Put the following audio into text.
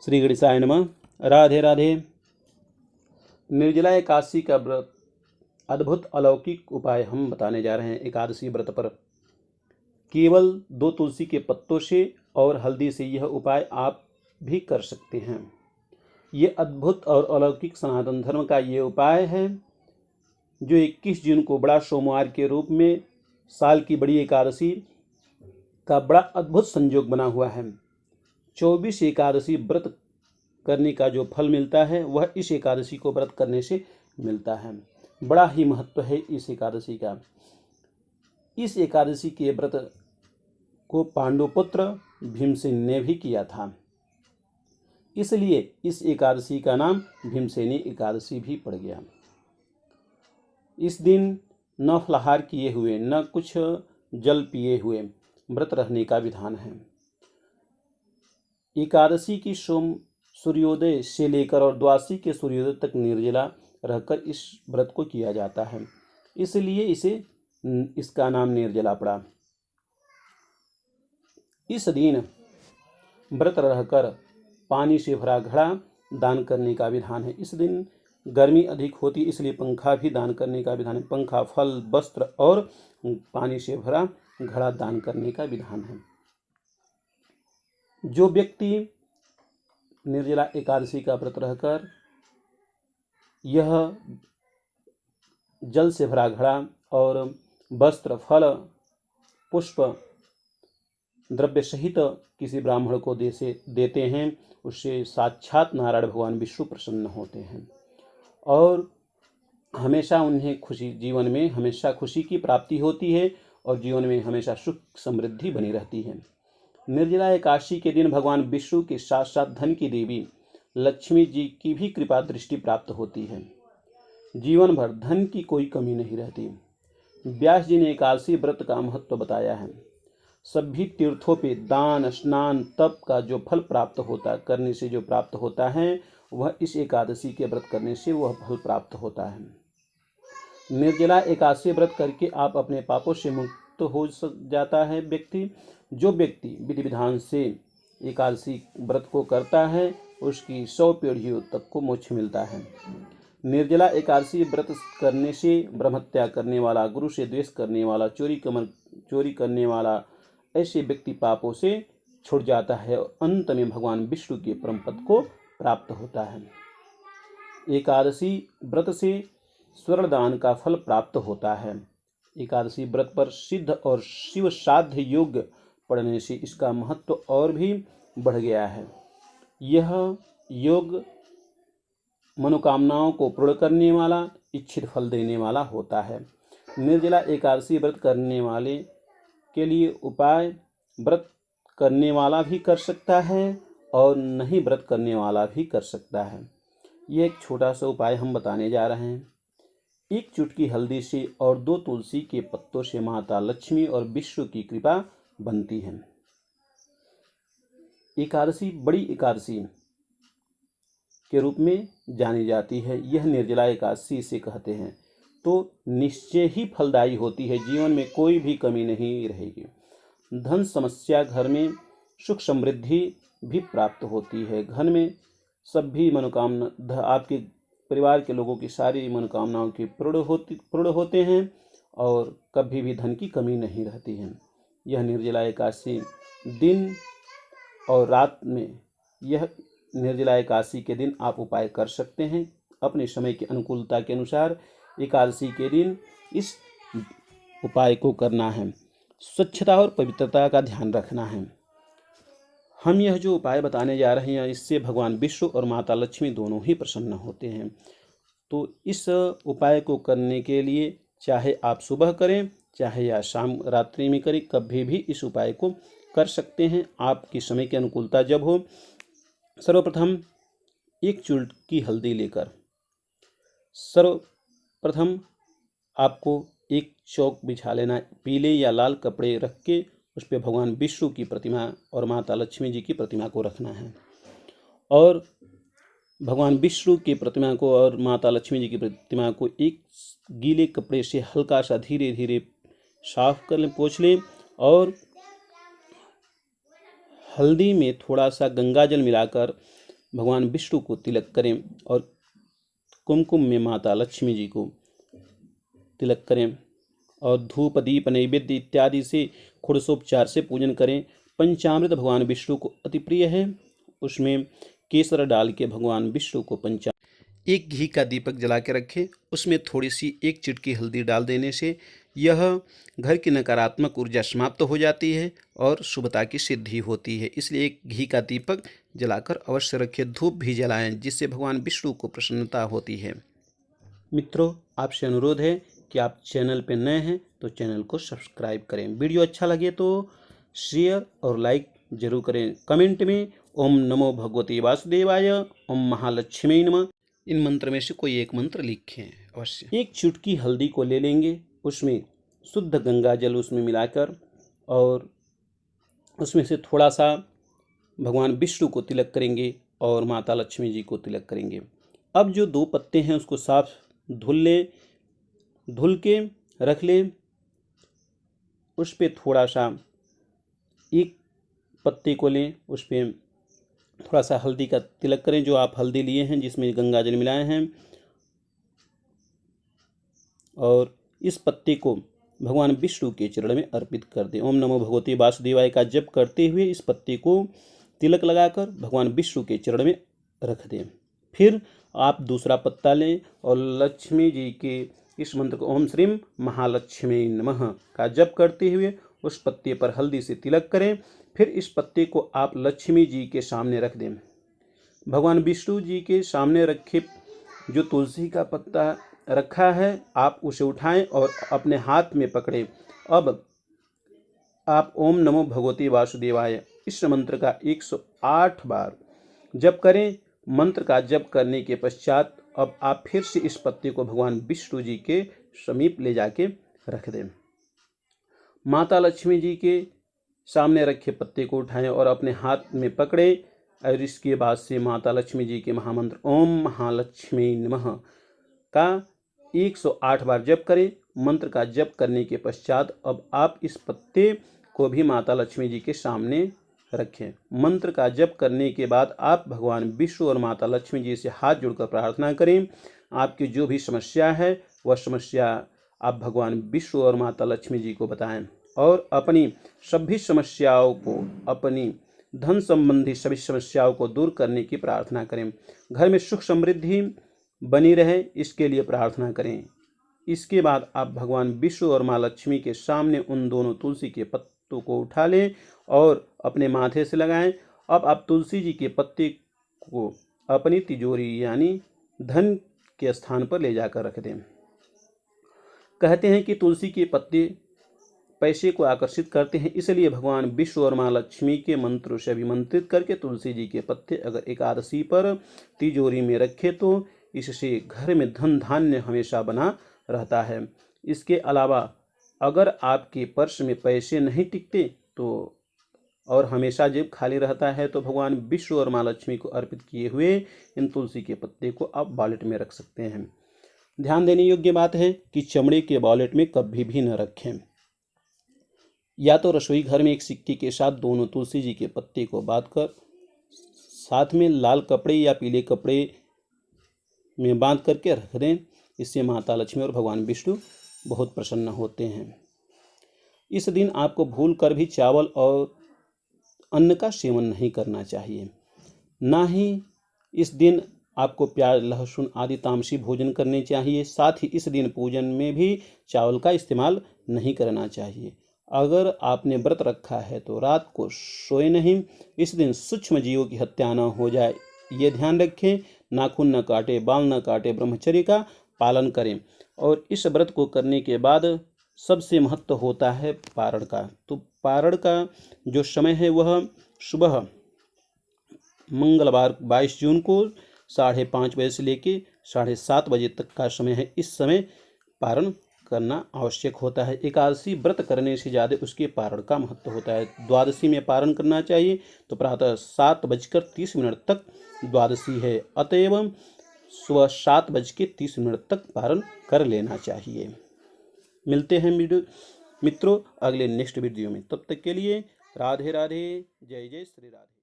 श्री गणेशाय नमः। राधे राधे। निर्जला एकादशी का व्रत अद्भुत अलौकिक उपाय हम बताने जा रहे हैं। एकादशी व्रत पर केवल 2 तुलसी के पत्तों से और हल्दी से यह उपाय आप भी कर सकते हैं। ये अद्भुत और अलौकिक सनातन धर्म का ये उपाय है जो 21 जून को बड़ा सोमवार के रूप में साल की बड़ी एकादशी का बड़ा अद्भुत संयोग बना हुआ है। 24 एकादशी व्रत करने का जो फल मिलता है वह इस एकादशी को व्रत करने से मिलता है। बड़ा ही महत्व है इस एकादशी का। इस एकादशी के व्रत को पांडुपुत्र भीमसेन ने भी किया था, इसलिए इस एकादशी का नाम भीमसेनी एकादशी भी पड़ गया। इस दिन न फलाहार किए हुए न कुछ जल पिए हुए व्रत रहने का विधान है। एकादशी की सूर्योदय से लेकर और द्वादशी के सूर्योदय तक निर्जला रहकर इस व्रत को किया जाता है, इसलिए इसका नाम निर्जला पड़ा। इस दिन व्रत रहकर पानी से भरा घड़ा दान करने का विधान है। इस दिन गर्मी अधिक होती इसलिए पंखा भी दान करने का विधान है। पंखा, फल, वस्त्र और पानी से भरा घड़ा दान करने का विधान है। जो व्यक्ति निर्जला एकादशी का व्रत रहकर यह जल से भरा घड़ा और वस्त्र, फल, पुष्प, द्रव्य सहित किसी ब्राह्मण को देते हैं, उससे साक्षात नारायण भगवान विष्णु प्रसन्न होते हैं और हमेशा उन्हें जीवन में हमेशा खुशी की प्राप्ति होती है और जीवन में हमेशा सुख समृद्धि बनी रहती है। निर्जला एकादशी के दिन भगवान विष्णु के साथ साथ धन की देवी लक्ष्मी जी की भी कृपा दृष्टि प्राप्त होती है। जीवन भर धन की कोई कमी नहीं रहती। व्यास जी ने एकादशी व्रत का महत्व बताया है। सभी तीर्थों पे दान, स्नान, तप का जो फल प्राप्त होता करने से जो प्राप्त होता है वह इस एकादशी के व्रत करने से वह फल प्राप्त होता है। निर्जला एकादशी व्रत करके आप अपने पापों से मुक्त हो जाता है व्यक्ति। जो व्यक्ति विधि विधान से एकादशी व्रत को करता है उसकी 100 पीढ़ियों तक को मोक्ष मिलता है। निर्जला एकादशी व्रत करने से ब्रह्महत्या करने वाला, गुरु से द्वेष करने वाला, चोरी करने वाला ऐसे व्यक्ति पापों से छूट जाता है और अंत में भगवान विष्णु के परम पद को प्राप्त होता है। एकादशी व्रत से स्वर्ण दान का फल प्राप्त होता है। एकादशी व्रत पर सिद्ध और शिव साध्य योग पढ़ने से इसका महत्व और भी बढ़ गया है। यह योग मनोकामनाओं को पूर्ण करने वाला, इच्छित फल देने वाला होता है। निर्जला एकादशी व्रत करने वाले के लिए उपाय व्रत करने वाला भी कर सकता है और नहीं व्रत करने वाला भी कर सकता है। यह एक छोटा सा उपाय हम बताने जा रहे हैं। 1 चुटकी हल्दी से और 2 तुलसी के पत्तों से माता लक्ष्मी और विष्णु की कृपा बनती है। एकादशी बड़ी एकादशी के रूप में जानी जाती है। यह निर्जला एकादशी इसे कहते हैं। तो निश्चय ही फलदायी होती है। जीवन में कोई भी कमी नहीं रहेगी। धन समस्या, घर में सुख समृद्धि भी प्राप्त होती है। घर में सभी मनोकामना, आपके परिवार के लोगों की सारी मनोकामनाओं की पूर्ण होते हैं और कभी भी धन की कमी नहीं रहती है। यह निर्जला एकादशी दिन और रात में, यह निर्जला एकादशी के दिन आप उपाय कर सकते हैं। अपने समय की अनुकूलता के अनुसार एकादशी के दिन इस उपाय को करना है। स्वच्छता और पवित्रता का ध्यान रखना है। हम यह जो उपाय बताने जा रहे हैं इससे भगवान विष्णु और माता लक्ष्मी दोनों ही प्रसन्न होते हैं। तो इस उपाय को करने के लिए चाहे आप सुबह करें चाहे या शाम रात्रि में करें, कभी भी इस उपाय को कर सकते हैं आपकी समय की अनुकूलता जब हो। सर्वप्रथम 1 चुटकी हल्दी लेकर सर्वप्रथम आपको एक चौक बिछा लेना। पीले या लाल कपड़े रख के उस पर भगवान विष्णु की प्रतिमा और माता लक्ष्मी जी की प्रतिमा को रखना है और भगवान विष्णु की प्रतिमा को और माता लक्ष्मी जी की प्रतिमा को एक गीले कपड़े से हल्का सा धीरे धीरे साफ कर लें, पोंछ लें और हल्दी में थोड़ा सा गंगा जल मिलाकर भगवान विष्णु को तिलक करें और कुमकुम में माता लक्ष्मी जी को तिलक करें और धूप दीप नैवेद्य इत्यादि से षोडशोपचार से पूजन करें। पंचामृत भगवान विष्णु को अति प्रिय है, उसमें केसर डाल के भगवान विष्णु को एक घी का दीपक जला के रखें, उसमें थोड़ी सी एक चिटकी हल्दी डाल देने से यह घर की नकारात्मक ऊर्जा समाप्त हो जाती है और शुभता की सिद्धि होती है। इसलिए एक घी का दीपक जलाकर अवश्य रखें। धूप भी जलाएं, जिससे भगवान विष्णु को प्रसन्नता होती है। मित्रों, आपसे अनुरोध है कि आप चैनल पर नए हैं तो चैनल को सब्सक्राइब करें। वीडियो अच्छा लगे तो शेयर और लाइक जरूर करें। कमेंट में ओम नमो भगवते वासुदेवाय, ओम महालक्ष्मी नमः, इन मंत्र में से कोई एक मंत्र लिखें अवश्य। एक चुटकी हल्दी को ले लेंगे, उसमें शुद्ध गंगा जल उसमें मिलाकर और उसमें से थोड़ा सा भगवान विष्णु को तिलक करेंगे और माता लक्ष्मी जी को तिलक करेंगे। अब जो 2 पत्ते हैं उसको साफ धुल के रख लें। उस पर थोड़ा सा एक पत्ते को लें, उस पर थोड़ा सा हल्दी का तिलक करें, जो आप हल्दी लिए हैं जिसमें गंगा जल मिलाए हैं, और इस पत्ते को भगवान विष्णु के चरण में अर्पित कर दें। ओम नमो भगवते वासुदेवाय का जप करते हुए इस पत्ते को तिलक लगाकर भगवान विष्णु के चरण में रख दें। फिर आप दूसरा पत्ता लें और लक्ष्मी जी के इस मंत्र को ओम श्रीम महालक्ष्मी नमः का जप करते हुए उस पत्ते पर हल्दी से तिलक करें। फिर इस पत्ते को आप लक्ष्मी जी के सामने रख दें। भगवान विष्णु जी के सामने रखे जो तुलसी का पत्ता रखा है, आप उसे उठाएं और अपने हाथ में पकड़ें। अब आप ओम नमो भगवते वासुदेवाय इस मंत्र का 108 बार जप करें। मंत्र का जप करने के पश्चात अब आप फिर से इस पत्ते को भगवान विष्णु जी के समीप ले जाके रख दें। माता लक्ष्मी जी के सामने रखे पत्ते को उठाएं और अपने हाथ में पकड़े और इसके बाद से माता लक्ष्मी जी के महामंत्र ओम महालक्ष्मी नमः का 108 बार जप करें। मंत्र का जप करने के पश्चात अब आप इस पत्ते को भी माता लक्ष्मी जी के सामने रखें। मंत्र का जप करने के बाद आप भगवान विष्णु और माता लक्ष्मी जी से हाथ जोड़कर प्रार्थना करें। आपकी जो भी समस्या है वह समस्या आप भगवान विष्णु और माता लक्ष्मी जी को बताएं और अपनी सभी समस्याओं को, अपनी धन संबंधी सभी समस्याओं को दूर करने की प्रार्थना करें। घर में सुख समृद्धि बनी रहे इसके लिए प्रार्थना करें। इसके बाद आप भगवान विष्णु और माँ लक्ष्मी के सामने उन दोनों तुलसी के पत्तों को उठा लें और अपने माथे से लगाएं। अब आप तुलसी जी के पत्ते को अपनी तिजोरी यानी धन के स्थान पर ले जाकर रख दें। कहते हैं कि तुलसी के पत्ते पैसे को आकर्षित करते हैं, इसलिए भगवान विष्णु और माँ लक्ष्मी के मंत्रों से अभिमंत्रित करके तुलसी जी के पत्ते अगर एकादशी पर तिजोरी में रखे तो इससे घर में धन धान्य हमेशा बना रहता है। इसके अलावा अगर आपके पर्स में पैसे नहीं टिकते तो और हमेशा जेब खाली रहता है तो भगवान विष्णु और माँ लक्ष्मी को अर्पित किए हुए इन तुलसी के पत्ते को आप वॉलेट में रख सकते हैं। ध्यान देने योग्य बात है कि चमड़े के वॉलेट में कभी भी न रखें। या तो रसोई घर में एक सिक्के के साथ दोनों तुलसी जी के पत्ते को बांधकर साथ में लाल कपड़े या पीले कपड़े में बांध करके रख दें। इससे माता लक्ष्मी और भगवान विष्णु बहुत प्रसन्न होते हैं। इस दिन आपको भूल कर भी चावल और अन्न का सेवन नहीं करना चाहिए। ना ही इस दिन आपको प्याज लहसुन आदि तामसी भोजन करने चाहिए। साथ ही इस दिन पूजन में भी चावल का इस्तेमाल नहीं करना चाहिए। अगर आपने व्रत रखा है तो रात को सोए नहीं। इस दिन सूक्ष्म जीवों की हत्या न हो जाए ये ध्यान रखें। नाखून न काटे, बाल न काटे, ब्रह्मचर्य का पालन करें। और इस व्रत को करने के बाद सबसे महत्व होता है पारण का। तो पारण का जो समय है वह सुबह मंगलवार 22 जून को 5:30 बजे से लेकर 7:30 बजे तक का समय है। इस समय पारण करना आवश्यक होता है। एकादशी व्रत करने से ज़्यादा उसके पारण का महत्व होता है। द्वादशी में पारण करना चाहिए तो प्रातः 7:30 तक द्वादशी है, अतएव सुबह 7:30 तक पारण कर लेना चाहिए। मिलते हैं मित्रों अगले नेक्स्ट वीडियो में। तब तक के लिए राधे राधे, जय जय श्री राधे।